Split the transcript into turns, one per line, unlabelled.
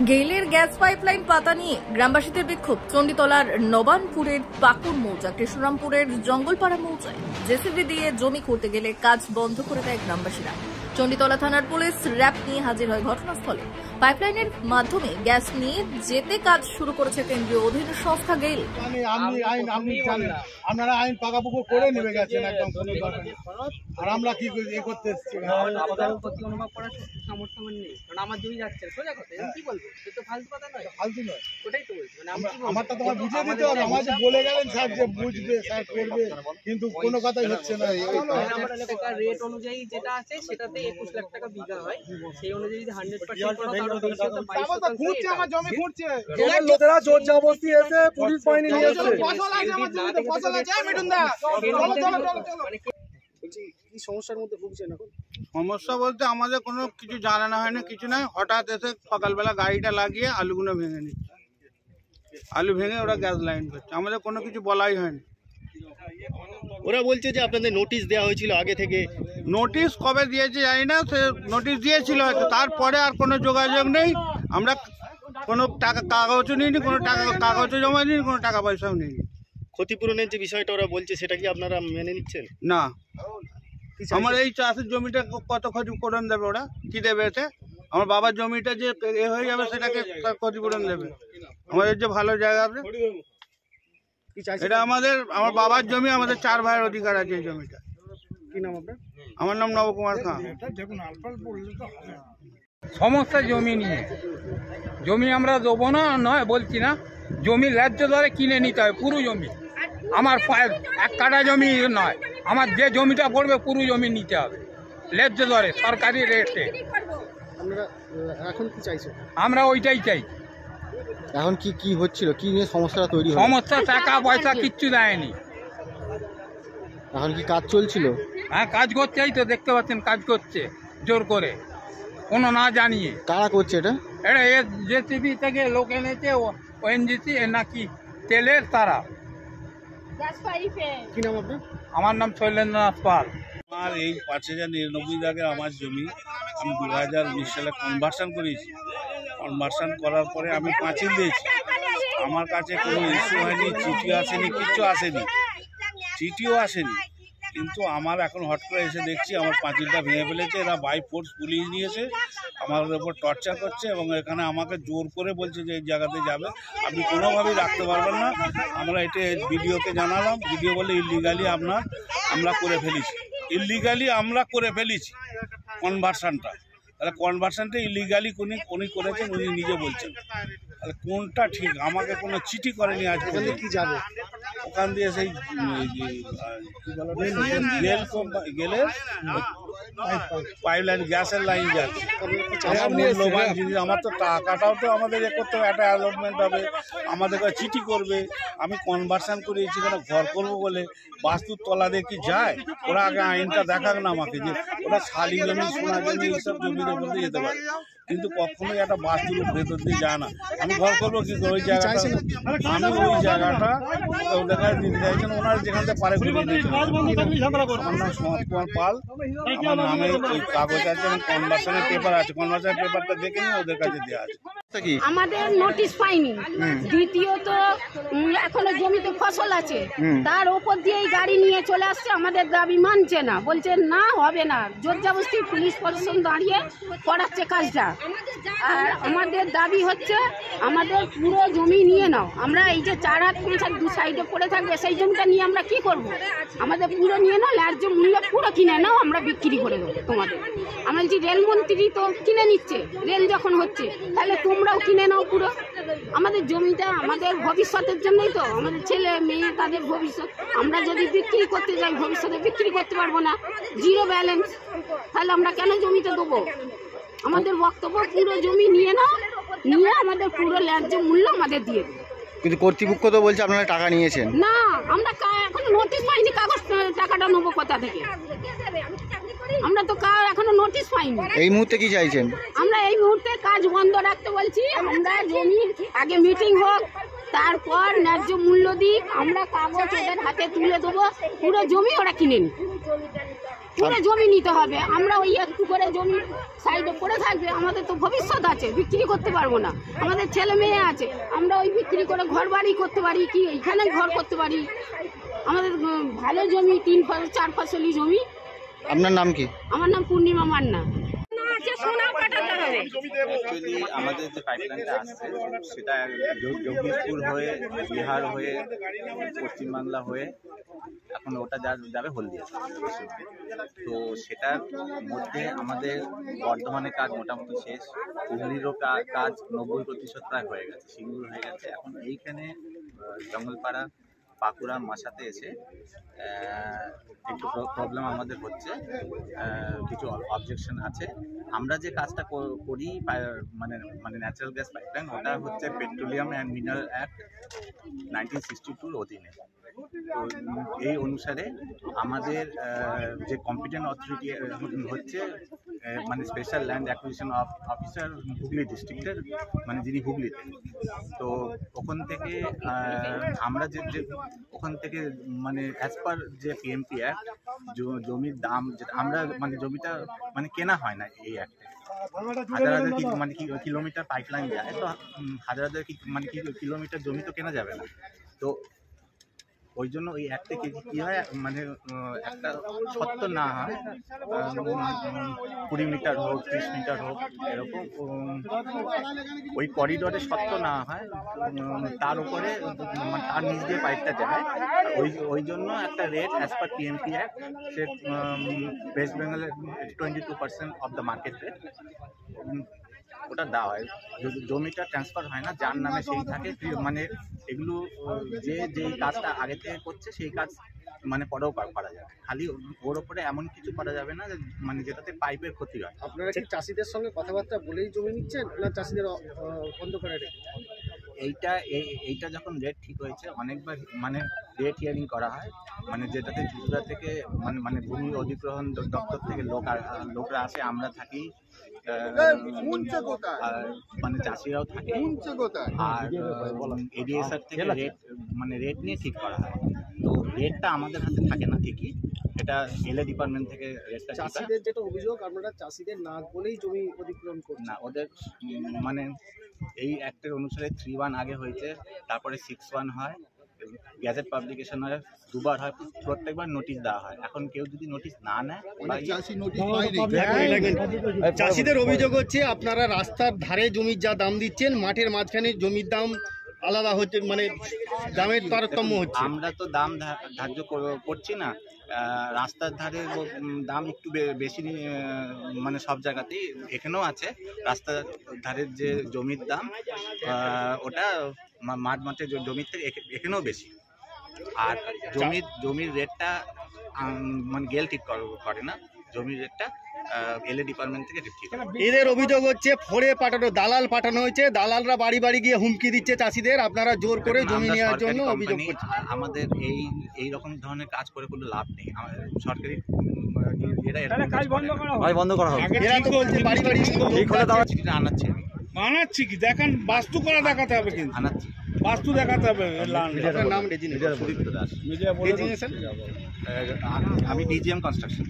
গেইলের gas pipeline পাতা নিয়ে গ্রামবাসীদের বিক্ষোভ। চণ্ডীতলার নবানপুরের পাকুড় মৌজা, কৃষ্ণরামপুরের জঙ্গলপাড়া মৌজায় জেসিবি দিয়ে জমি খুঁড়তে গেলে কাজ বন্ধ করে দেয় গ্রামবাসীরা। চণ্ডীতলা থানার পুলিশ র্যাব নিয়ে হাজির হয় ঘটনাস্থলে। পাইপলাইনের মাধ্যমে গ্যাস নিয়ে যেতে কাজ শুরু করেছে কেন্দ্রীয় অধীন সংস্থা গেইল।
আপনারা আইন পাকাপোক্ত করে নেমে গেছেন একদম, আর আমরা কি করতে এসেছি?
অনুভব করার সামর্থ্য আমার নেই, কারণ আমার জমি যাচ্ছে সোজা কথা। কি বলবো, তো ফালতু কথা নয়,
ফালতু নয়,
ওটাই তো বলছি।
আমারটা তোমার বুঝিয়ে দিতে হবে। আমাদের বলে গেলেন স্যার যে বুঝবে, স্যার করবে, কিন্তু কোনো কথাই হচ্ছে না।
রেট অনুযায়ী যেটা আছে সেটাতে 21 লাখ টাকা বিঘা হয়, সেই অনুযায়ী যদি 100% করো তাহলে 22%
খুঁজছে, আমার জমি খুঁজছে।
লোকেরা জোর জবরদস্তি এসে পুলিশ বাহিনী নিয়ে এসেছে।
ফসল আছে আমার জমিতে, ফসল আছে। মিঠুন দা,
কি সমস্যার মধ্যে ভুগছেন এখন?
সমস্যা বলতে আমাদের কোনো কিছু জানানো হয় না, কিছু নয়। হঠাৎ এসে সকালবেলা গাড়িটা লাগিয়ে আলুগুলো ভেঙে নিচ্ছে, আলু ভেঙে ওরা গ্যাস লাইন করছে, আমাদের কোনো কিছু বলাই হয়নি।
ওরা বলছে যে আপনাদের নোটিশ দেওয়া হয়েছিল আগে থেকে।
নোটিশ কবে দিয়েছে জানি না, সে নোটিশ দিয়েছিল হয়তো, তারপরে আর কোনো যোগাযোগ নেই। আমরা কোনো টাকা কাগজও নিইনি, কোনো টাকা কাগজও জমা নিইনি, কোনো টাকা পয়সাও নিইনি।
ক্ষতিপূরণের যে বিষয়টা ওরা বলছে সেটা কি আপনারা মেনে নিচ্ছেন?
না, আমার এই চাষের জমিটা কত ক্ষতিপূরণ দেবে ওরা? কি দেবে এতে? আমার বাবার জমিটা যে এ হয়ে যাবে সেটাকে ক্ষতিপূরণ দেবে? আমাদের যে ভালো জায়গা আছে এটা আমার বাবার জমি, আমাদের 4 ভাইয়ের অধিকার আছে এই জমিটা।
কি নাম আপনার?
আমার নাম নবকুমার খান।
সমস্যা জমি নিয়ে, জমি আমরা দেবো না নয় বলছি না, জমি ন্যায্য দরে কিনে নিতে হবে পুরো জমি। আমার 1 কাঠা জমি নয়, আমার যে জমিটা পড়বে পুরো জমি নিতে হবে ন্যায্য দরে, সরকারি রেটে।
আপনারা এখন কি চাইছেন?
আমরা ওইটাই চাই।
এখন কি হচ্ছিল, কি নিয়ে সমস্যাটা তৈরি হলো?
সমস্যা টাকা পয়সা কিচ্ছু দেয়নি।
এখন কি কাজ চলছিল?
হ্যাঁ, কাজ করছে, এই তো দেখতে পাচ্ছেন কাজ করছে জোর করে, কোনো না জানিয়ে।
কারা করছে এটা?
এটা জেসিবি থেকে লোক এনেছে, ওএনজিসি নাকি তেলের তারা।
কি নাম আপনার?
আমার নাম শৈলেন্দ্রনাথ পাল।
আমার এই 5099 দাগের আমার জমি আমি 2019 সালে কনভার্সন করেছি। কনভার্সন করার পরে আমি পাঁচিল দিয়েছি, আমার কাছে কোনো ইস্যু হয়নি, চিঠি আসেনি, কিচ্ছু আসেনি, চিঠিও আসেনি। কিন্তু আমার এখন হট করে এসে দেখছি আমার পাঁচিলটা ভেঙে ফেলেছে। এরা বাই ফোর্স পুলিশ নিয়েছে, আমার উপর টর্চার করছে এবং এখানে আমাকে জোর করে বলছে যে এই জায়গাতে যাবে, আপনি কোনোভাবেই রাখতে পারবেন না। আমরা এটা ভিডিওকে জানালাম, ভিডিও বলে ইলিগালি আমরা করে ফেলেছি, ইলিগালি আমরা করে ফেলেছি কনভার্সনটা। তাহলে কনভার্সনটা ইলিগালি উনি করেছেন, উনি নিজে বলছেন। তাহলে কোনটা ঠিক? আমাকে কোনো চিঠি করেনি আজ পর্যন্ত।
কি যাবে
ওখান দিয়ে সেই গেলে পাইপলাইন গ্যাসের লাইন যাচ্ছে। আমার মূল্যবান জিনিস, আমার তো টাকাটাও তো আমাদের এ করতে হবে, একটা অ্যালটমেন্ট হবে, আমাদের কাছে চিঠি করবে। আমি কনভার্সন করেছি কেন, ঘর করবো বলে। বাস্তুর তলা দিয়ে কি যায়? ওরা আগে আইনটা দেখাক না আমাকে, যে ওরা শালি জমি, সোনা জমি, এইসব জমির উপর দিয়ে যেতে পারে, কিন্তু কখনোই একটা বাস্তুর ভেতর দিয়ে যায় না। আমি ঘর করবো কি করে? ওই জায়গাটা আমি ওই জায়গাটা ওদের কাছে দিতে চাইছেন, ওনারা যেখান থেকে পারে ঘুরিয়ে দিয়েছেন। আমার নাম সমাজ কুমার পাল, আমার নামে ওই কাগজ আছে এবং কনভার্সনের পেপার আছে, কনভার্সনের পেপারটা দেখে নিয়ে ওদের কাছে দেওয়া আছে।
আমাদের নোটিশ পাইনি। দ্বিতীয়ত এখনো জমিতে ফসল আছে, তার ওপর দিয়েই গাড়ি নিয়ে চলে আসছে, আমাদের দাবি মানছে না, বলছে না হবে না, জোর জবরদস্তি পুলিশ প্রশাসন দাঁড়িয়ে করাচ্ছে কাজটা। আর আমাদের দাবি হচ্ছে আমাদের পুরো জমি নিয়ে নাও। আমরা এই যে 4 হাত 5 হাত 2 সাইডে পড়ে থাকবে, সেই জমিটা নিয়ে আমরা কি করব? আমাদের পুরো নিয়ে নাও, ন্যায্য মূল্য পুরো কিনে নাও, আমরা বিক্রি করে দেবো তোমাদের। আমরা বলছি রেলমন্ত্রী তো কিনে নিচ্ছে, রেল যখন হচ্ছে তাহলে তোমরাও কিনে নাও পুরো। আমাদের জমিটা আমাদের ভবিষ্যতের জন্যই তো, আমাদের ছেলে মেয়ে তাদের ভবিষ্যৎ। আমরা যদি বিক্রি করতে যাই ভবিষ্যতে বিক্রি করতে পারবো না, জিরো ব্যালেন্স, তাহলে আমরা কেন জমিটা দেবো? আমাদের বক্তব্য পুরো জমি নিয়ে নাও, নিয়ে আমাদের পুরো ন্যায্য মূল্য আমাদের দিয়ে দেবো।
কিন্তু কর্তৃপক্ষ তো বলছে আপনারা টাকা নিয়েছেন।
না, আমরা এখনো নোটিশ পাইনি, কাগজ টাকাটা নেবো কোথা থেকে? আমরা তো এখনো নোটিশ পাইনি।
এই মুহূর্তে কি চাইছেন?
আমরা এই মুহূর্তে কাজ বন্ধ রাখতে বলছি। আমরা জমি আগে মিটিং হোক, তারপর ন্যায্য মূল্য দিই, আমরা কাগজ ওদের হাতে তুলে দেবো, পুরো জমি ওরা কিনে নি, পুরো জমি নিতে হবে। আমরা ওই একটু করে জমি সাইডে পড়ে থাকবে, আমাদের তো ভবিষ্যৎ আছে, বিক্রি করতে পারবো না, আমাদের ছেলে মেয়ে আছে, আমরা ওই বিক্রি করে ঘর বাড়ি করতে পারি, কি এখানে ঘর করতে পারি। আমাদের ভালো জমি, 3-4 ফসলি জমি।
আপনার নাম কি?
আমার নাম পূর্ণিমা মান্না।
অ্যাকচুয়ালি আমাদের যে পাইপলাইনটা আসছে সেটা জগদীশপুর হয়ে, বিহার হয়ে, পশ্চিমবাংলা হয়ে এখন ওটা যাবে হলদিয়া। তো সেটার মধ্যে আমাদের বর্ধমানের কাজ মোটামুটি শেষ, হুগলিরও কাজ 90% প্রায় হয়ে গেছে, সিঙ্গুর হয়ে গেছে। এখন এইখানে জঙ্গলপাড়া, বাঁকুড়া, মাসাতে এসে একটু প্রবলেম আমাদের হচ্ছে, কিছু অবজেকশন আছে। আমরা যে কাজটা করি মানে ন্যাচারাল গ্যাস পাইপলাইন, ওটা হচ্ছে পেট্রোলিয়াম অ্যান্ড মিনারেল অ্যাক্ট 1962 অধীনে। তো এই অনুসারে আমাদের যে কম্পিটেন্ট অথরিটি হচ্ছে মানে special land acquisition officer Hooghly ডিস্ট্রিক্টের, মানে যিনি হুগলিতে। তো ওখান থেকে আমরা যে ওখান থেকে মানে অ্যাজ পার যে পিএমপি অ্যাক্ট, জমির দাম যেটা আমরা মানে জমিটা মানে কেনা হয় না এই অ্যাক্টে। হাজার হাজার মানে কিলোমিটার পাইপলাইন যায়, তো হাজার হাজার মানে কিলোমিটার জমি তো কেনা যাবে না। তো ওই জন্য ওই অ্যাক্টে কী হয়, মানে একটা সত্য না হয়, 20 মিটার হোক, 30 মিটার হোক, এরকম ওই করিডোরে সত্য না হয়, তার উপরে মানে তার নিচ দিয়ে পাইপটা যায়। ওই জন্য একটা rate as per PMP act, সে ওয়েস্ট বেঙ্গলের 22% অফ দ্য মার্কেট রেট ওটা দেওয়া হয়। জমিটা ট্রান্সফার হয় না, যার নামে সেই থাকে। মানে এগুলো যে কাজটা আগে থেকে করছে সেই কাজ মানে পরেও করা যাবে, খালি ওর ওপরে এমন কিছু করা যাবে না মানে যেটাতে পাইপের ক্ষতি হয়।
আপনারা কি চাষিদের সঙ্গে কথাবার্তা বলেই জমি নিচ্ছেন না চাষিদের বন্ধ করে রেখে?
এইটা যখন রেট ঠিক হয়েছে, অনেকবার মানে রেট হিয়ারিং করা হয়, মানে যেটাতে ত্রিপুরা থেকে মানে ভূমি অধিগ্রহণ দপ্তর থেকে লোকরা আসে, আমরা থাকি, মানে চাষিরাও থাকে, আর এডিএসআর থেকে রেট নিয়ে ঠিক করা হয়। তো রেটটা আমাদের হাতে থাকে না ঠিকই, এটা এলএ ডিপার্টমেন্ট থেকে রেটটা।
চাষিদের যেটা অভিযোগ, আপনারা চাষিদের না বলেই জমি অধিগ্রহণ করছেন
না, ওদের মানে এই অ্যাক্টের অনুসারে 3-1 আগে হয়েছে, তারপরে 6-1 হয়, গ্যাজেট পাবলিকেশন হয়, 2বার হয়, প্রত্যেকবার নোটিশ দেওয়া হয়। এখন কেউ যদি নোটিশ না নেয়,
চাষিদের অভিযোগ হচ্ছে আপনারা রাস্তার ধারে জমির যা দাম দিচ্ছেন, মাঠের মাঝখানে জমির দাম আলাদা হচ্ছে, মানে দামের তারতম্য হচ্ছে।
আমরা তো দাম ধার্য করছি না, রাস্তার ধারে দাম একটু বেশি, মানে সব জায়গাতেই, এখানেও আছে রাস্তার ধারের যে জমির দাম, ওটা মাঠের জমির থেকে এখানেও বেশি। আর জমির রেটটা মানে গেল ঠিক করে না, জমির রেটটা এলএ ডিপার্টমেন্ট থেকে ঠিক।
এদের অভিযোগ হচ্ছে ফোরে পাঠানো, দালাল পাঠানো হয়েছে, দালালরা বাড়ি বাড়ি গিয়ে হুমকি দিচ্ছে চাষিদের, আপনারা জোর করে জমি নেওয়ার জন্য অভিযোগ করছেন।
আমাদের এই রকম ধরনের কাজ করে কোনো লাভ নেই, আমাদের সরকারি
বন্ধ করা হবে। এরা তো বলছে বাড়ি বাড়ি
আনাচ্ছে
বানাচ্ছি কি দেখেন, বাস্তু করা দেখাতে হবে, কিন্তু
আনাচ্ছি
বাস্তু দেখাতে হবে।
নাম
সুদীপ্ত দাস, আমি ডিজিএম কনস্ট্রাকশন।